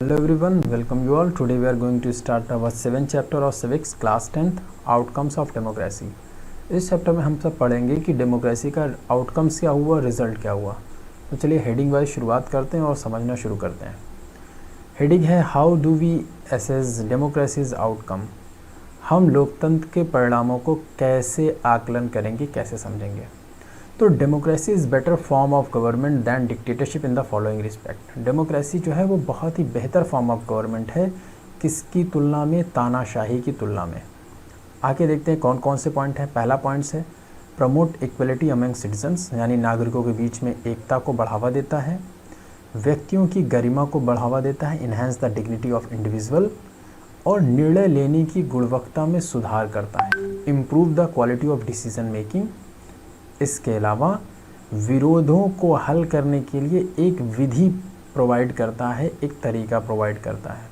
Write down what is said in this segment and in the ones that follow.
Hello everyone, welcome you all. Today we are going to start our 7th chapter of civics class 10th outcomes of democracy. इस chapter में हम सब पढ़ेंगे कि democracy का outcomes क्या हुआ, रिजल्ट क्या हुआ. तो चलिए हेडिंग वाइज शुरुआत करते हैं और समझना शुरू करते हैं. हेडिंग है how do we assess democracies outcome. हम लोकतंत्र के परिणामों को कैसे आकलन करेंगे, कैसे समझेंगे. तो democracy is better form of government than dictatorship in the following respect. Democracy जो है वो बहुत ही बेहतर फॉर्म ऑफ गवर्नमेंट है. किसकी तुलना में? तानाशाही की तुलना में. आगे देखते हैं कौन कौन से पॉइंट हैं. पहला पॉइंट है प्रमोट इक्वलिटी अमंग सिटीजन्स, यानी नागरिकों के बीच में एकता को बढ़ावा देता है. व्यक्तियों की गरिमा को बढ़ावा देता है, enhance the dignity of individual. और निर्णय लेने की गुणवत्ता में सुधार करता है, improve the quality of decision making. इसके अलावा विरोधों को हल करने के लिए एक विधि प्रोवाइड करता है, एक तरीका प्रोवाइड करता है.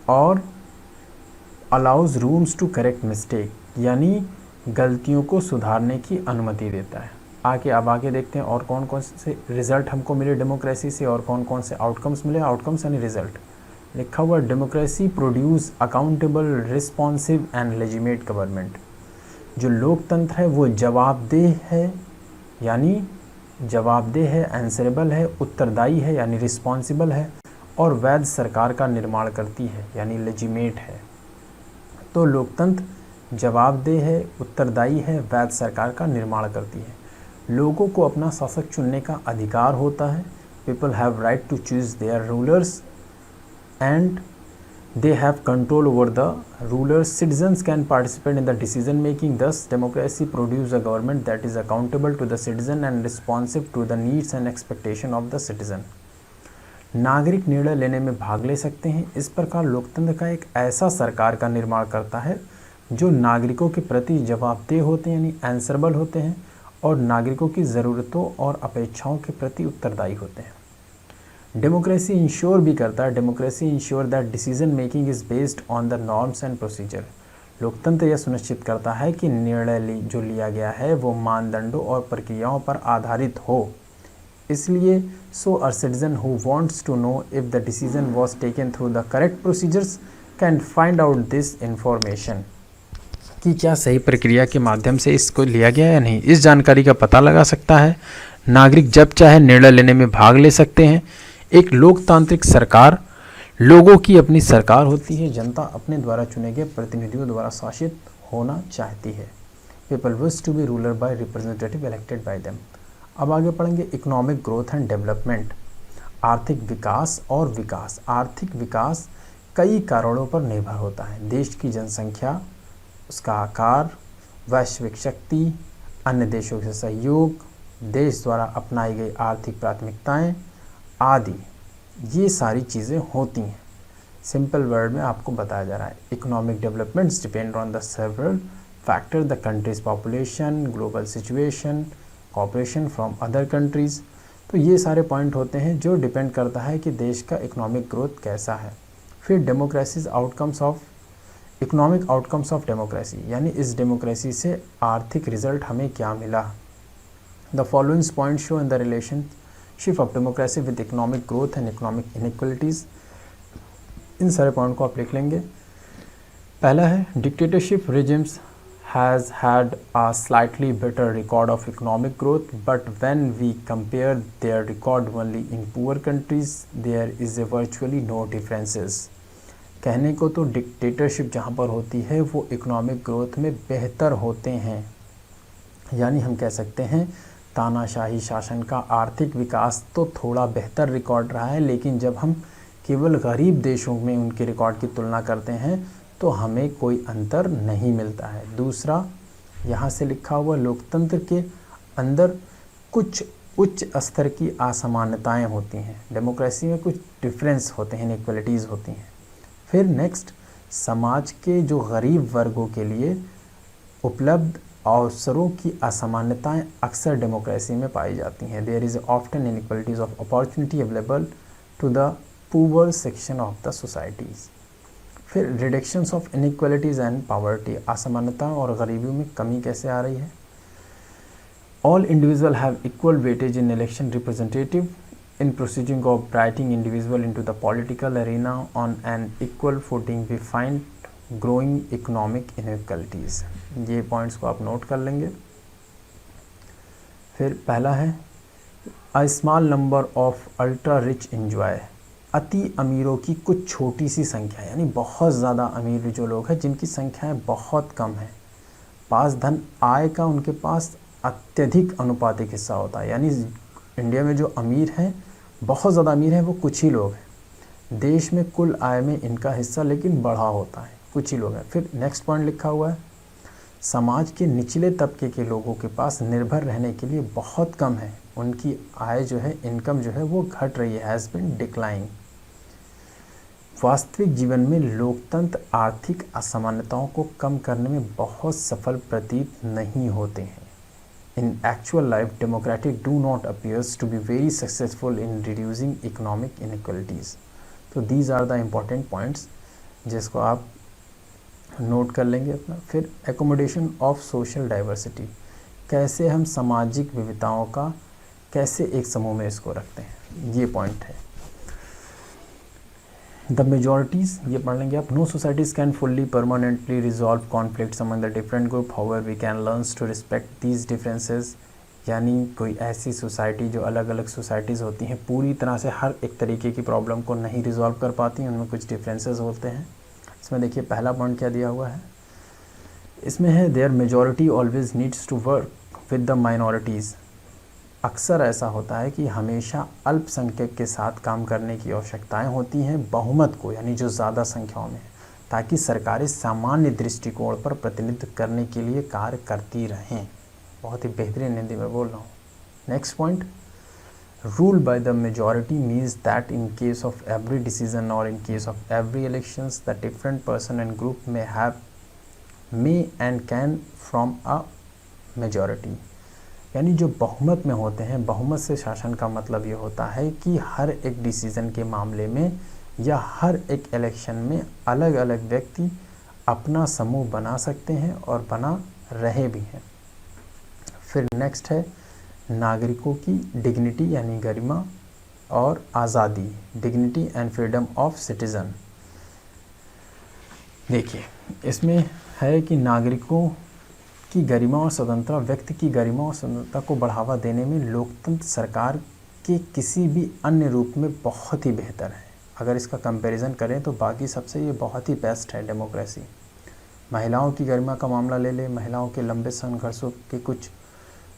और allows rooms to correct mistake, यानी गलतियों को सुधारने की अनुमति देता है. अब आगे देखते हैं और कौन कौन से रिजल्ट हमको मिले डेमोक्रेसी से और कौन कौन से आउटकम्स मिले. आउटकम्स यानी रिजल्ट. लिखा हुआ democracy produce accountable, responsive and legitimate government. जो लोकतंत्र है वो जवाबदेह है, यानी जवाबदेह है, आंसरेबल है, उत्तरदायी है यानी रिस्पॉन्सिबल है, और वैध सरकार का निर्माण करती है यानी लेजिमेट है. तो लोकतंत्र जवाबदेह है, उत्तरदायी है, वैध सरकार का निर्माण करती है. लोगों को अपना शासक चुनने का अधिकार होता है. People have right to choose their rulers and they have control over the rulers. Citizens can participate in the decision making. Thus democracy produces a government that is accountable to the citizen and responsive to the needs and expectation of the citizen. नागरिक निर्णय लेने में भाग ले सकते हैं. इस प्रकार लोकतंत्र का एक ऐसा सरकार का निर्माण करता है जो नागरिकों के प्रति जवाबदेह होते हैं यानी आंसरेबल होते हैं, और नागरिकों की ज़रूरतों और अपेक्षाओं के प्रति उत्तरदायी होते हैं. डेमोक्रेसी इंश्योर भी करता है. Democracy ensure that decision making is based on the norms and procedure. लोकतंत्र यह सुनिश्चित करता है कि निर्णय जो लिया गया है वो मानदंडों और प्रक्रियाओं पर आधारित हो. इसलिए so a citizen who wants to know if the decision was taken through the correct procedures can find out this information, कि क्या सही प्रक्रिया के माध्यम से इसको लिया गया या नहीं. इस जानकारी का पता लगा सकता है. नागरिक जब चाहे निर्णय लेने में भाग ले सकते हैं. एक लोकतांत्रिक सरकार लोगों की अपनी सरकार होती है. जनता अपने द्वारा चुने गए प्रतिनिधियों द्वारा शासित होना चाहती है. People wish to be ruler by representative elected by them. अब आगे पढ़ेंगे इकोनॉमिक ग्रोथ एंड डेवलपमेंट. आर्थिक विकास और विकास. आर्थिक विकास कई कारणों पर निर्भर होता है. देश की जनसंख्या, उसका आकार, वैश्विक शक्ति, अन्य देशों से सहयोग, देश द्वारा अपनाई गई आर्थिक प्राथमिकताएं आदि, ये सारी चीज़ें होती हैं. सिंपल वर्ड में आपको बताया जा रहा है. Economic developments depend on the several factor, the countries population, global situation, cooperation from other countries. तो ये सारे पॉइंट होते हैं जो डिपेंड करता है कि देश का इकोनॉमिक ग्रोथ कैसा है. फिर democracies outcomes of economic outcomes of democracy, यानी इस डेमोक्रेसी से आर्थिक रिजल्ट हमें क्या मिला. The following point show in the relationship of democracy with economic growth and economic inequalities. इन सारे पॉइंट को आप लिख लेंगे. पहला है dictatorship regimes has had a slightly better record of economic growth, but when we compare their record only in poor countries, there is a virtually no differences. कहने को तो डिक्टेटरशिप जहाँ पर होती है वो इकोनॉमिक ग्रोथ में बेहतर होते हैं, यानी हम कह सकते हैं तानाशाही शासन का आर्थिक विकास तो थोड़ा बेहतर रिकॉर्ड रहा है, लेकिन जब हम केवल गरीब देशों में उनके रिकॉर्ड की तुलना करते हैं तो हमें कोई अंतर नहीं मिलता है. दूसरा, यहाँ से लिखा हुआ लोकतंत्र के अंदर कुछ उच्च स्तर की असमानताएं होती हैं. डेमोक्रेसी में कुछ डिफरेंस होते हैं, इनइक्वलिटीज़ होती हैं. फिर नेक्स्ट, समाज के जो गरीब वर्गों के लिए उपलब्ध अवसरों की असमानताएं अक्सर डेमोक्रेसी में पाई जाती हैं. There is often inequalities of opportunity available to the poor section of the societies. फिर reductions of inequalities and poverty. असमानता और गरीबी में कमी कैसे आ रही है. All individual have equal weightage in election representative. in proceeding of writing individual into the political arena on an equal footing we find growing economic inequalities। ये पॉइंट्स को आप नोट कर लेंगे। फिर पहला है a small number of ultra rich enjoy, अति अमीरों की कुछ छोटी सी संख्या, यानी बहुत ज़्यादा अमीर जो लोग हैं जिनकी संख्याएं बहुत कम है, पास धन आय का उनके पास अत्यधिक अनुपातिक हिस्सा होता है। यानी इंडिया में जो अमीर हैं, बहुत ज़्यादा अमीर हैं, वो कुछ ही लोग हैं। देश में कुल आय में इनका हिस्सा लेकिन बढ़ा होता है, कुछ ही लोग हैं। फिर नेक्स्ट पॉइंट लिखा हुआ है समाज के निचले तबके के लोगों के पास निर्भर रहने के लिए बहुत कम है, उनकी आय जो है, इनकम जो है वो घट रही है, हैज़ बिन डिक्लाइन। वास्तविक जीवन में लोकतंत्र आर्थिक असमानताओं को कम करने में बहुत सफल प्रतीत नहीं होते हैं। In actual life, democratic do not appears to be very successful in reducing economic inequalities. तो these are the important points जिसको आप नोट कर लेंगे अपना। फिर accommodation of social diversity, कैसे हम सामाजिक विविधताओं का कैसे एक समूह में इसको रखते हैं, ये पॉइंट है। द मेजॉरिटीज़, ये पढ़ लेंगे आप। No societies can fully permanently resolve conflicts among the different group, however we can learns to respect these differences. यानी कोई ऐसी सोसाइटी जो अलग अलग सोसाइटीज़ होती हैं पूरी तरह से हर एक तरीके की प्रॉब्लम को नहीं रिजॉल्व कर पाती हैं, उनमें कुछ डिफरेंसेस होते हैं। इसमें देखिए पहला पॉइंट क्या दिया हुआ है, इसमें है their majority always needs to work with the minorities. अक्सर ऐसा होता है कि हमेशा अल्पसंख्यक के साथ काम करने की आवश्यकताएं होती हैं बहुमत को, यानी जो ज़्यादा संख्याओं में, ताकि सरकारें सामान्य दृष्टिकोण पर प्रतिनिधित्व करने के लिए कार्य करती रहें। बहुत ही बेहतरीन हिंदी में बोल रहा हूँ। Next point, rule by the majority means that in case of every decision और in case of every elections the different person and group may and can from a majority. यानी जो बहुमत में होते हैं, बहुमत से शासन का मतलब ये होता है कि हर एक डिसीज़न के मामले में या हर एक इलेक्शन में अलग अलग व्यक्ति अपना समूह बना सकते हैं और बना रहे भी हैं। फिर नेक्स्ट है नागरिकों की डिग्निटी यानी गरिमा और आज़ादी, dignity and freedom of citizen. देखिए इसमें है कि नागरिकों की गरिमा और स्वतंत्रता व्यक्ति की गरिमा और स्वतंत्रता को बढ़ावा देने में लोकतंत्र सरकार के किसी भी अन्य रूप में बहुत ही बेहतर है। अगर इसका कंपैरिजन करें तो बाकी सबसे ये बहुत ही बेस्ट है डेमोक्रेसी। महिलाओं की गरिमा का मामला ले लें, महिलाओं के लंबे संघर्षों के कुछ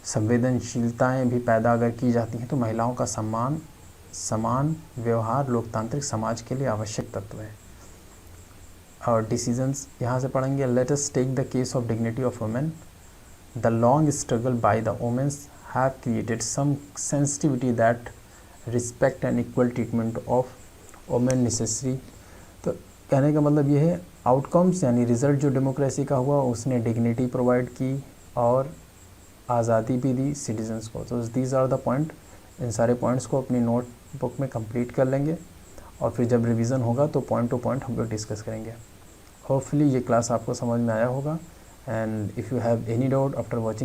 संवेदनशीलताएं भी पैदा अगर की जाती हैं तो महिलाओं का समान व्यवहार लोकतांत्रिक समाज के लिए आवश्यक तत्व है। और डिसीजंस यहाँ से पढ़ेंगे। Let us take the case of dignity of women. The long struggle by the womens have created some sensitivity that respect and equal treatment of women necessary. तो कहने का मतलब ये है आउटकम्स यानी रिजल्ट जो डेमोक्रेसी का हुआ उसने डिग्निटी प्रोवाइड की और आज़ादी भी दी सिटीजन्स को। तो दीज आर द पॉइंट। इन सारे पॉइंट्स को अपनी नोटबुक में कंप्लीट कर लेंगे और फिर जब रिवीजन होगा तो पॉइंट टू पॉइंट हम लोग डिस्कस करेंगे। होपफुली ये क्लास आपको समझ में आया होगा। And if you have any doubt after watching